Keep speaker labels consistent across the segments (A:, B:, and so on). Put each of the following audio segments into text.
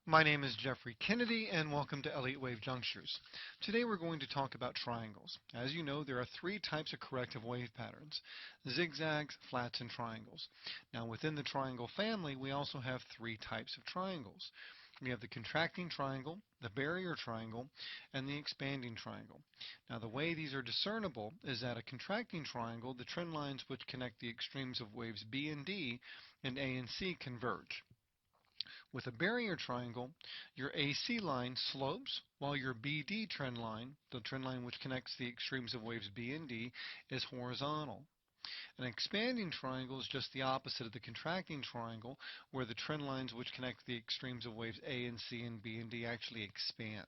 A: My name is Jeffrey Kennedy and welcome to Elliott Wave Junctures. Today we're going to talk about triangles. As you know, there are three types of corrective wave patterns: zigzags, flats, and triangles. Now within the triangle family, we also have three types of triangles. We have the contracting triangle, the barrier triangle, and the expanding triangle. Now the way these are discernible is that a contracting triangle, the trend lines which connect the extremes of waves B and D and A and C converge. With a barrier triangle, your AC line slopes while your BD trend line, the trend line which connects the extremes of waves B and D, is horizontal. An expanding triangle is just the opposite of the contracting triangle, where the trend lines which connect the extremes of waves A and C and B and D actually expand.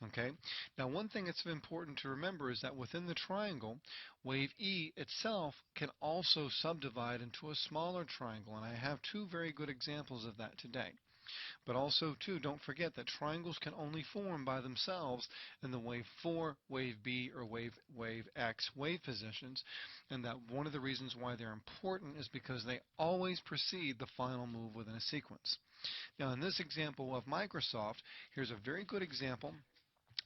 A: Okay. Now, one thing that's important to remember is that within the triangle, wave E itself can also subdivide into a smaller triangle, and I have two very good examples of that today. But also, too, don't forget that triangles can only form by themselves in the wave 4, wave B, or wave X wave positions, and that one of the reasons why they're important is because they always precede the final move within a sequence. Now, in this example of Microsoft, here's a very good example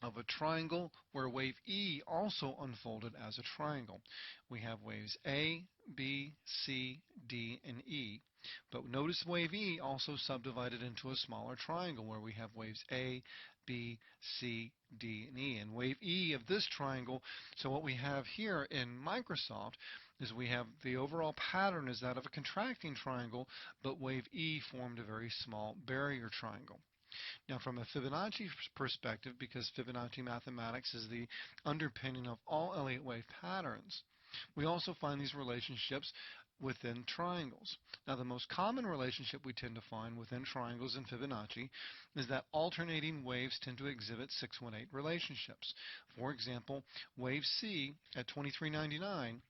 A: of a triangle where wave E also unfolded as a triangle. We have waves A, B, C, D, and E. But notice wave E also subdivided into a smaller triangle where we have waves A, B, C, D, and E. And wave E of this triangle, so what we have here in Microsoft is we have the overall pattern is that of a contracting triangle, but wave E formed a very small barrier triangle. Now, from a Fibonacci perspective, because Fibonacci mathematics is the underpinning of all Elliott wave patterns, we also find these relationships within triangles. Now, the most common relationship we tend to find within triangles in Fibonacci is that alternating waves tend to exhibit 618 relationships. For example, wave C at 2399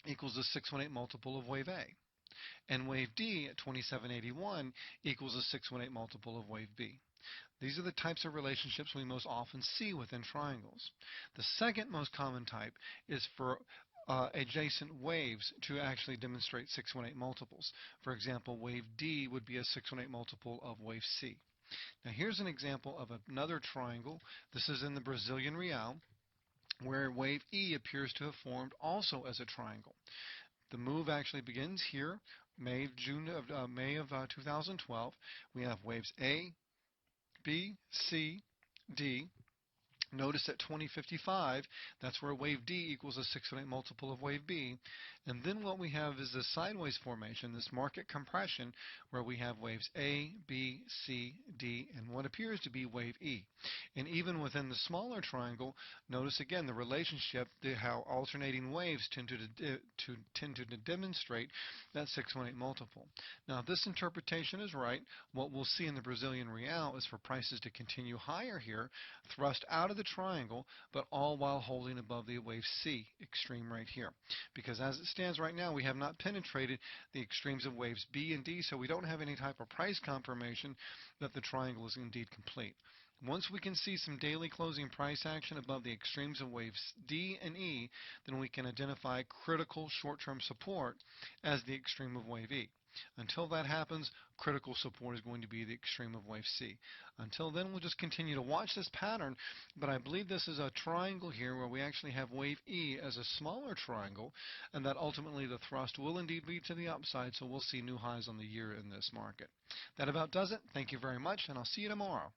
A: equals a 618 multiple of wave A. And wave D at 2781 equals a 618 multiple of wave B. These are the types of relationships we most often see within triangles. The second most common type is for adjacent waves to actually demonstrate 618 multiples. For example, wave D would be a 618 multiple of wave C. Now here's an example of another triangle. This is in the Brazilian real, where wave E appears to have formed also as a triangle. The move actually begins here, May of 2012. We have waves A, B, C, D. Notice at 2055, that's where wave D equals a 618 multiple of wave B. And then what we have is this sideways formation, this market compression, where we have waves A, B, C, D, and what appears to be wave E. And even within the smaller triangle, notice again the relationship, how alternating waves tend to demonstrate that 618 multiple. Now, if this interpretation is right, what we'll see in the Brazilian real is for prices to continue higher here, thrust out of the triangle, but all while holding above the wave C extreme right here. Because as it stands right now, we have not penetrated the extremes of waves B and D, so we don't have any type of price confirmation that the triangle is indeed complete. Once we can see some daily closing price action above the extremes of waves D and E, then we can identify critical short-term support as the extreme of wave E. Until that happens, critical support is going to be the extreme of wave C. Until then, we'll just continue to watch this pattern, but I believe this is a triangle here where we actually have wave E as a smaller triangle, and that ultimately the thrust will indeed be to the upside, so we'll see new highs on the year in this market. That about does it. Thank you very much, and I'll see you tomorrow.